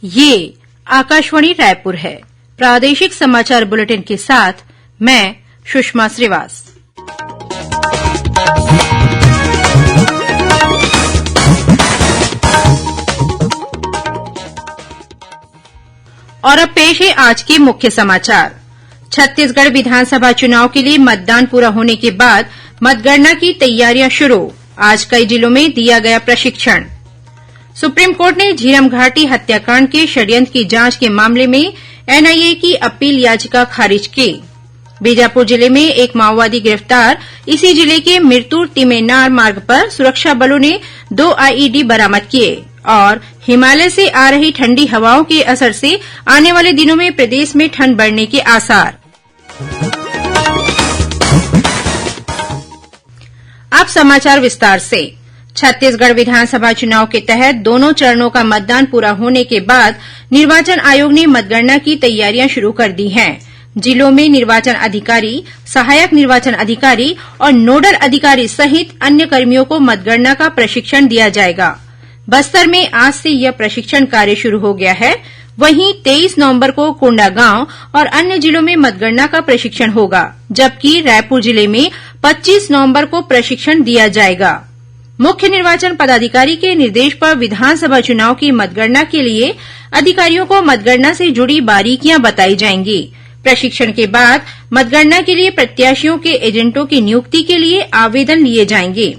ये आकाशवाणी रायपुर है। प्रादेशिक समाचार बुलेटिन के साथ मैं सुषमा श्रीवास। और अब पेश है आज के मुख्य समाचार। छत्तीसगढ़ विधानसभा चुनाव के लिए मतदान पूरा होने के बाद मतगणना की तैयारियां शुरू। आज कई जिलों में दिया गया प्रशिक्षण। सुप्रीम कोर्ट ने झीरम घाटी हत्याकांड के षड्यंत्र की जांच के मामले में एनआईए की अपील याचिका खारिज की। बीजापुर जिले में एक माओवादी गिरफ्तार। इसी जिले के मिरतुर तिमेनार मार्ग पर सुरक्षा बलों ने 2 आईईडी बरामद किए। और हिमालय से आ रही ठंडी हवाओं के असर से आने वाले दिनों में प्रदेश में ठंड बढ़ने के आसार। अब समाचार विस्तार से। छत्तीसगढ़ विधानसभा चुनाव के तहत दोनों चरणों का मतदान पूरा होने के बाद निर्वाचन आयोग ने मतगणना की तैयारियां शुरू कर दी हैं। जिलों में निर्वाचन अधिकारी, सहायक निर्वाचन अधिकारी और नोडल अधिकारी सहित अन्य कर्मियों को मतगणना का प्रशिक्षण दिया जाएगा। बस्तर में आज से यह प्रशिक्षण कार्य शुरू हो गया है। वहीं 23 नवंबर को कोंडागांव और अन्य जिलों में मतगणना का प्रशिक्षण होगा, जबकि रायपुर जिले में 25 नवंबर को प्रशिक्षण दिया जाएगा। मुख्य निर्वाचन पदाधिकारी के निर्देश पर विधानसभा चुनाव की मतगणना के लिए अधिकारियों को मतगणना से जुड़ी बारीकियां बताई जाएंगी। प्रशिक्षण के बाद मतगणना के लिए प्रत्याशियों के एजेंटों की नियुक्ति के लिए आवेदन लिए जाएंगे।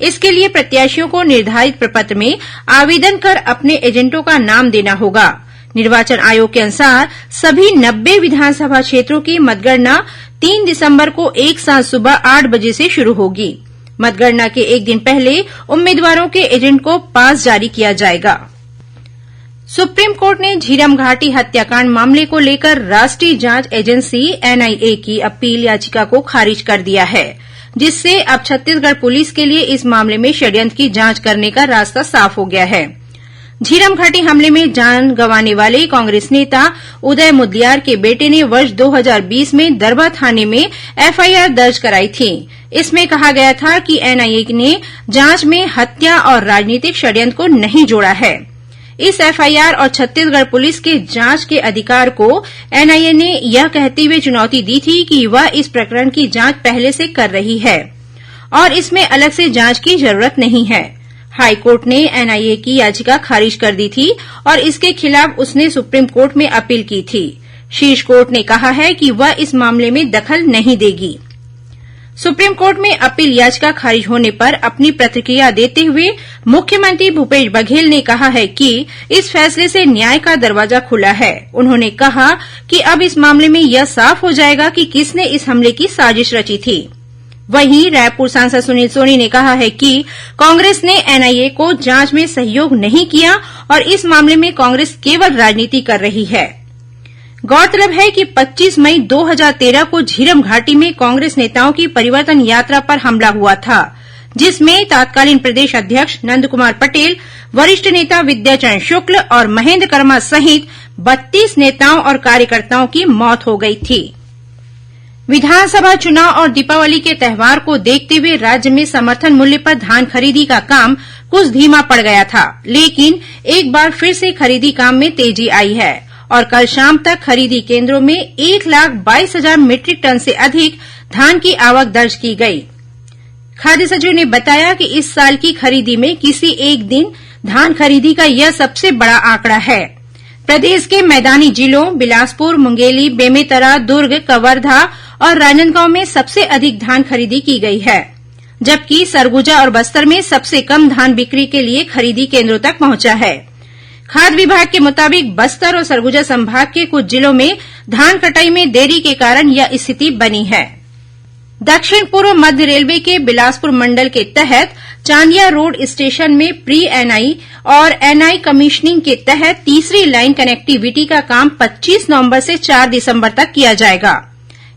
इसके लिए प्रत्याशियों को निर्धारित प्रपत्र में आवेदन कर अपने एजेंटों का नाम देना होगा। निर्वाचन आयोग के अनुसार सभी 90 विधानसभा क्षेत्रों की मतगणना 3 दिसंबर को एक साथ सुबह 8 बजे से शुरू होगी। मतगणना के एक दिन पहले उम्मीदवारों के एजेंट को पास जारी किया जाएगा। सुप्रीम कोर्ट ने झीरम घाटी हत्याकांड मामले को लेकर राष्ट्रीय जांच एजेंसी एनआईए की अपील याचिका को खारिज कर दिया है, जिससे अब छत्तीसगढ़ पुलिस के लिए इस मामले में षड्यंत्र की जांच करने का रास्ता साफ हो गया है। झीरम घाटी हमले में जान गंवाने वाले कांग्रेस नेता उदय मुदलियार के बेटे ने वर्ष 2020 में दरबा थाने में एफआईआर दर्ज कराई थी। इसमें कहा गया था कि एनआईए ने जांच में हत्या और राजनीतिक षड्यंत्र को नहीं जोड़ा है। इस एफआईआर और छत्तीसगढ़ पुलिस के जांच के अधिकार को एनआईए ने यह कहते हुए चुनौती दी थी कि वह इस प्रकरण की जांच पहले से कर रही है और इसमें अलग से जांच की जरूरत नहीं है। हाईकोर्ट ने एनआईए की याचिका खारिज कर दी थी और इसके खिलाफ उसने सुप्रीम कोर्ट में अपील की थी। शीर्ष कोर्ट ने कहा है कि वह इस मामले में दखल नहीं देगी। सुप्रीम कोर्ट में अपील याचिका खारिज होने पर अपनी प्रतिक्रिया देते हुए मुख्यमंत्री भूपेश बघेल ने कहा है कि इस फैसले से न्याय का दरवाजा खुला है। उन्होंने कहा कि अब इस मामले में यह साफ हो जाएगा कि किसने इस हमले की साजिश रची थी। वहीं रायपुर सांसद सुनील सोनी ने कहा है कि कांग्रेस ने एनआईए को जांच में सहयोग नहीं किया और इस मामले में कांग्रेस केवल राजनीति कर रही है। गौरतलब है कि 25 मई 2013 को झीरम घाटी में कांग्रेस नेताओं की परिवर्तन यात्रा पर हमला हुआ था, जिसमें तत्कालीन प्रदेश अध्यक्ष नंदकुमार पटेल, वरिष्ठ नेता विद्याचरण शुक्ल और महेंद्र कर्मा सहित 32 नेताओं और कार्यकर्ताओं की मौत हो गई थी। विधानसभा चुनाव और दीपावली के त्यौहार को देखते हुए राज्य में समर्थन मूल्य पर धान खरीदी का काम कुछ धीमा पड़ गया था, लेकिन एक बार फिर से खरीदी काम में तेजी आई है और कल शाम तक खरीदी केंद्रों में 1,22,000 मीट्रिक टन से अधिक धान की आवक दर्ज की गई। खाद्य सचिव ने बताया कि इस साल की खरीदी में किसी एक दिन धान खरीदी का यह सबसे बड़ा आंकड़ा है। प्रदेश के मैदानी जिलों बिलासपुर, मुंगेली, बेमेतरा, दुर्ग, कवर्धा और राजनांदगांव में सबसे अधिक धान खरीदी की गई है, जबकि सरगुजा और बस्तर में सबसे कम धान बिक्री के लिए खरीदी केंद्रों तक पहुंचा है। खाद्य विभाग के मुताबिक बस्तर और सरगुजा संभाग के कुछ जिलों में धान कटाई में देरी के कारण यह स्थिति बनी है। दक्षिण पूर्व मध्य रेलवे के बिलासपुर मंडल के तहत चांदिया रोड स्टेशन में प्री एनआई और एनआई कमीशनिंग के तहत तीसरी लाइन कनेक्टिविटी का काम 25 नवंबर से 4 दिसंबर तक किया जाएगा।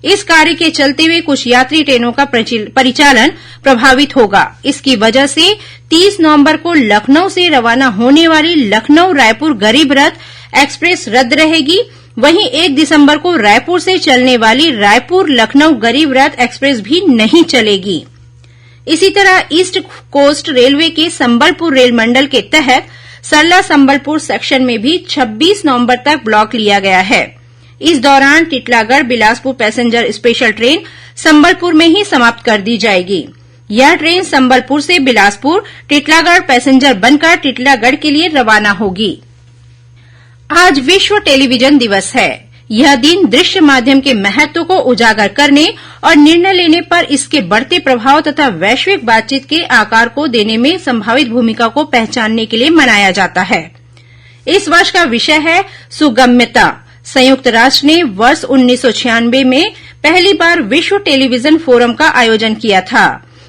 इस कार्य के चलते हुए कुछ यात्री ट्रेनों का परिचालन प्रभावित होगा। इसकी वजह से 30 नवंबर को लखनऊ से रवाना होने वाली लखनऊ रायपुर गरीब रथ एक्सप्रेस रद्द रहेगी। वहीं 1 दिसंबर को रायपुर से चलने वाली रायपुर लखनऊ गरीब रथ एक्सप्रेस भी नहीं चलेगी। इसी तरह ईस्ट कोस्ट रेलवे के संबलपुर रेल मंडल के तहत सरला संबलपुर सेक्शन में भी 26 नवंबर तक ब्लॉक लिया गया है। इस दौरान Titlagarh Bilaspur passenger special train Sambalpur में ही समाप्त कर दी जाएगी। यह ट्रेन संबलपुर से बिलासपुर टिटलागढ़ पैसेंजर बनकर टिटलागढ़ के लिए रवाना होगी। आज विश्व टेलीविजन दिवस है। यह दिन दृश्य माध्यम के महत्व को उजागर करने और निर्णय लेने पर इसके बढ़ते प्रभाव तथा वैश्विक बातचीत के आकार को देने में संभावित भूमिका को पहचानने के लिए मनाया जाता है। इस वर्ष का विषय है सुगम्यता। संयुक्त राष्ट्र ने वर्ष 1996 में पहली बार विश्व टेलीविजन फोरम का आयोजन किया था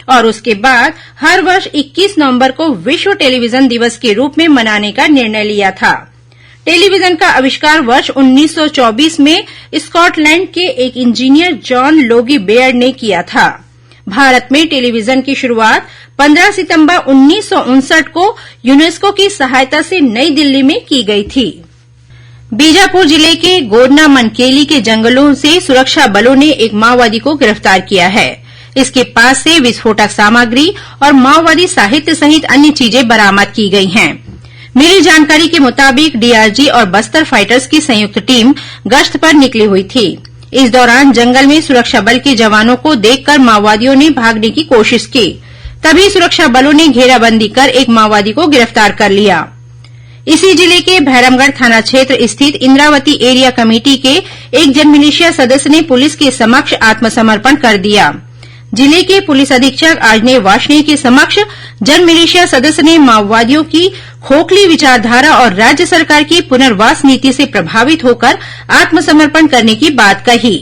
और उसके बाद हर वर्ष 21 नवंबर को विश्व टेलीविजन दिवस के रूप में मनाने का निर्णय लिया था। टेलीविजन का आविष्कार वर्ष 1924 में स्कॉटलैंड के एक इंजीनियर जॉन लोगी बेयर ने किया था। भारत में टेलीविजन की शुरुआत 15 सितंबर 1959 को यूनेस्को की सहायता से नई दिल्ली में की गई थी। बीजापुर जिले के गोरना मनकेली के जंगलों से सुरक्षा बलों ने एक माओवादी को गिरफ्तार किया है। इसके पास से विस्फोटक सामग्री और माओवादी साहित्य सहित अन्य चीजें बरामद की गई हैं। मिली जानकारी के मुताबिक डीआरजी और बस्तर फाइटर्स की संयुक्त टीम गश्त पर निकली हुई थी। इस दौरान जंगल में सुरक्षा बल के जवानों को देखकर माओवादियों ने भागने की कोशिश की। तभी सुरक्षा बलों ने घेराबंदी कर एक माओवादी को गिरफ्तार कर लिया। इसी जिले के भैरमगढ़ थाना क्षेत्र स्थित इंद्रावती एरिया कमेटी के एक जनमिलिशिया सदस्य ने पुलिस के समक्ष आत्मसमर्पण कर दिया। जिले के पुलिस अधीक्षक आजनेय वार्ष्णेय के समक्ष जनमिलिशिया सदस्य ने माओवादियों की खोखली विचारधारा और राज्य सरकार की पुनर्वास नीति से प्रभावित होकर आत्मसमर्पण करने की बात कही।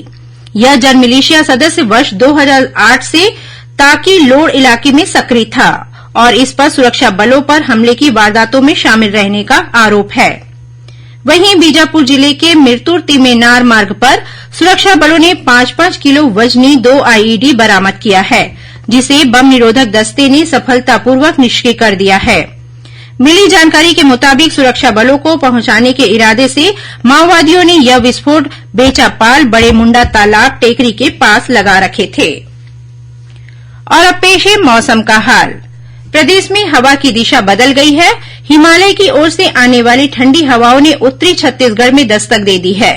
यह जनमिलिशिया सदस्य वर्ष 2008 से ताकी लोड़ इलाके में सक्रिय था और इस पर सुरक्षा बलों पर हमले की वारदातों में शामिल रहने का आरोप है। वहीं बीजापुर जिले के मिरतुर तिमेनार मार्ग पर सुरक्षा बलों ने 5-5 किलो वजनी 2 आईईडी बरामद किया है, जिसे बम निरोधक दस्ते ने सफलतापूर्वक निष्क्रिय कर दिया है। मिली जानकारी के मुताबिक सुरक्षा बलों को पहुंचाने के इरादे से माओवादियों ने यह विस्फोट बेचापाल बड़े मुंडा तालाब टेकरी के पास लगा रखे थे। और अब पेश है मौसम का हाल। प्रदेश में हवा की दिशा बदल गई है। हिमालय की ओर से आने वाली ठंडी हवाओं ने उत्तरी छत्तीसगढ़ में दस्तक दे दी है।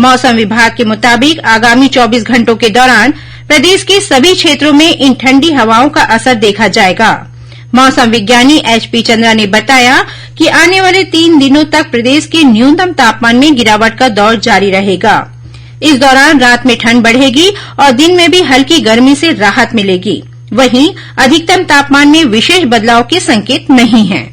मौसम विभाग के मुताबिक आगामी 24 घंटों के दौरान प्रदेश के सभी क्षेत्रों में इन ठंडी हवाओं का असर देखा जाएगा। मौसम विज्ञानी एचपी चंद्रा ने बताया कि आने वाले 3 दिनों तक प्रदेश के न्यूनतम तापमान में गिरावट का दौर जारी रहेगा। इस दौरान रात में ठंड बढ़ेगी और दिन में भी हल्की गर्मी से राहत मिलेगी। वहीं अधिकतम तापमान में विशेष बदलाव के संकेत नहीं हैं।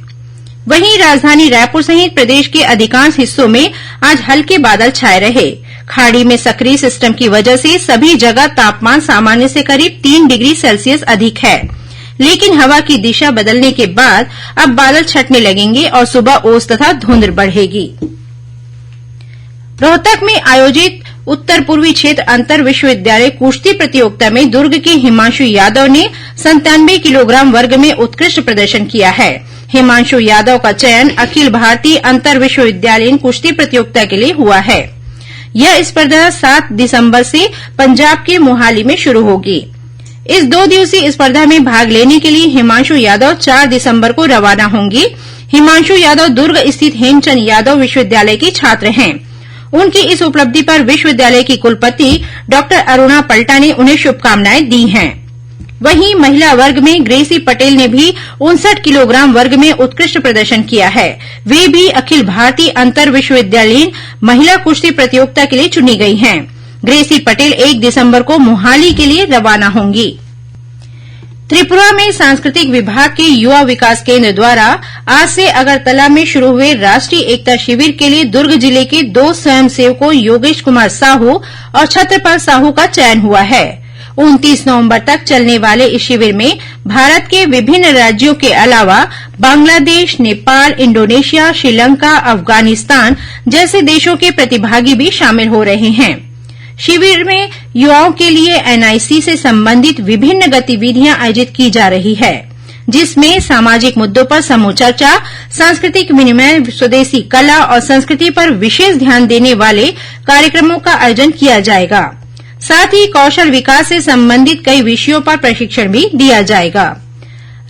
वहीं राजधानी रायपुर सहित प्रदेश के अधिकांश हिस्सों में आज हल्के बादल छाए रहे। खाड़ी में सक्रिय सिस्टम की वजह से सभी जगह तापमान सामान्य से करीब 3 डिग्री सेल्सियस अधिक है, लेकिन हवा की दिशा बदलने के बाद अब बादल छंटने लगेंगे और सुबह ओस तथा धुंध बढ़ेगी। रोहतक में आयोजित उत्तर पूर्वी क्षेत्र अंतर विश्वविद्यालय कुश्ती प्रतियोगिता में दुर्ग के हिमांशु यादव ने 97 किलोग्राम वर्ग में उत्कृष्ट प्रदर्शन किया है। हिमांशु यादव का चयन अखिल भारतीय अंतर विश्वविद्यालयीन कुश्ती प्रतियोगिता के लिए हुआ है। यह स्पर्धा 7 दिसंबर से पंजाब के मोहाली में शुरू होगी। इस 2 दिवसीय स्पर्धा में भाग लेने के लिए हिमांशु यादव 4 दिसंबर को रवाना होंगी। हिमांशु यादव दुर्ग स्थित हेमचंद यादव विश्वविद्यालय के छात्र हैं। उनकी इस उपलब्धि पर विश्वविद्यालय की कुलपति डॉ अरुणा पल्टा ने उन्हें शुभकामनाएं दी हैं। वहीं महिला वर्ग में ग्रेसी पटेल ने भी 59 किलोग्राम वर्ग में उत्कृष्ट प्रदर्शन किया है। वे भी अखिल भारतीय अंतर विश्वविद्यालयीन महिला कुश्ती प्रतियोगिता के लिए चुनी गई हैं। ग्रेसी पटेल 1 दिसंबर को मोहाली के लिए रवाना होंगी। त्रिपुरा में सांस्कृतिक विभाग के युवा विकास केंद्र द्वारा आज से अगरतला में शुरू हुए राष्ट्रीय एकता शिविर के लिए दुर्ग जिले के 2 स्वयंसेवकों योगेश कुमार साहू और छत्रपाल साहू का चयन हुआ है। 29 नवंबर तक चलने वाले इस शिविर में भारत के विभिन्न राज्यों के अलावा बांग्लादेश, नेपाल, इंडोनेशिया, श्रीलंका, अफगानिस्तान जैसे देशों के प्रतिभागी भी शामिल हो रहे हैं। शिविर में युवाओं के लिए एनआईसी से संबंधित विभिन्न गतिविधियां आयोजित की जा रही है, जिसमें सामाजिक मुद्दों पर समूह चर्चा, सांस्कृतिक विनिमय, स्वदेशी कला और संस्कृति पर विशेष ध्यान देने वाले कार्यक्रमों का आयोजन किया जाएगा। साथ ही कौशल विकास से संबंधित कई विषयों पर प्रशिक्षण भी दिया जाएगा।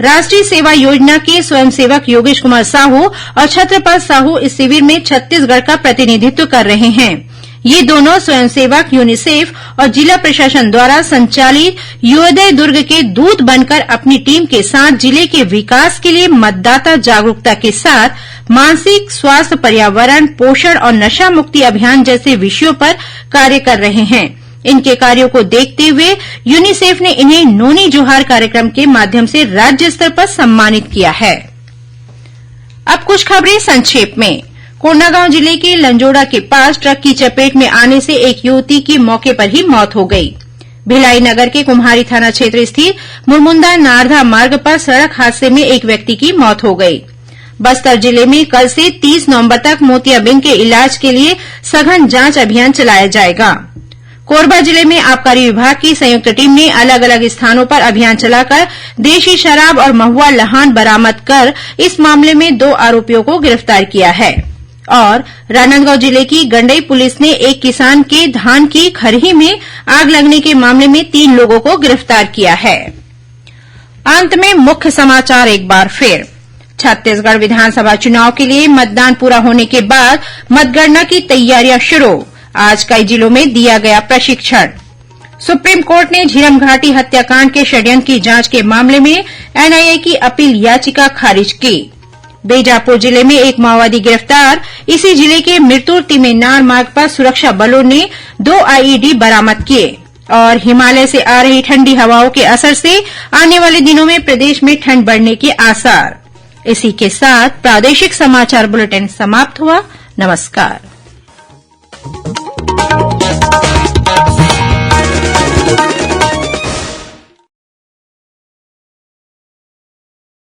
राष्ट्रीय सेवा योजना के स्वयंसेवक योगेश कुमार साहू और छत्रपाल साहू इस शिविर में छत्तीसगढ़ का प्रतिनिधित्व कर रहे हैं। ये दोनों स्वयंसेवक यूनिसेफ और जिला प्रशासन द्वारा संचालित योदय दुर्ग के दूत बनकर अपनी टीम के साथ जिले के विकास के लिए मतदाता जागरूकता के साथ मानसिक स्वास्थ्य, पर्यावरण, पोषण और नशा मुक्ति अभियान जैसे विषयों पर कार्य कर रहे हैं। इनके कार्यों को देखते हुए यूनिसेफ ने इन्हें नोनी जोहार कार्यक्रम के माध्यम से राज्य स्तर पर सम्मानित किया है। अब कुछ खबरें संक्षेप में। कोंडागांव जिले के लंजोड़ा के पास ट्रक की चपेट में आने से एक युवती की मौके पर ही मौत हो गई। भिलाई नगर के कुम्हारी थाना क्षेत्र स्थित मुरमुंदा नारधा मार्ग पर सड़क हादसे में एक व्यक्ति की मौत हो गई। बस्तर जिले में कल से 30 नवंबर तक मोतियाबिंद के इलाज के लिए सघन जांच अभियान चलाया जाएगा। कोरबा जिले में आबकारी विभाग की संयुक्त टीम ने अलग अलग स्थानों पर अभियान चलाकर देशी शराब और महुआ लहान बरामद कर इस मामले में 2 आरोपियों को गिरफ्तार किया है। और राजनांदगांव जिले की गंडई पुलिस ने एक किसान के धान की खरही में आग लगने के मामले में 3 लोगों को गिरफ्तार किया है। अंत में मुख्य समाचार एक बार फिर। छत्तीसगढ़ विधानसभा चुनाव के लिए मतदान पूरा होने के बाद मतगणना की तैयारियां शुरू। आज कई जिलों में दिया गया प्रशिक्षण। सुप्रीम कोर्ट ने झीरम घाटी हत्याकांड के षड्यंत्र की जांच के मामले में एनआईए की अपील याचिका खारिज की। बीजापुर जिले में एक माओवादी गिरफ्तार। इसी जिले के मिरतुर तिमेनार मार्ग पर सुरक्षा बलों ने 2 आईईडी बरामद किए। और हिमालय से आ रही ठंडी हवाओं के असर से आने वाले दिनों में प्रदेश में ठंड बढ़ने के आसार। इसी के साथ प्रादेशिक समाचार बुलेटिन समाप्त हुआ। नमस्कार।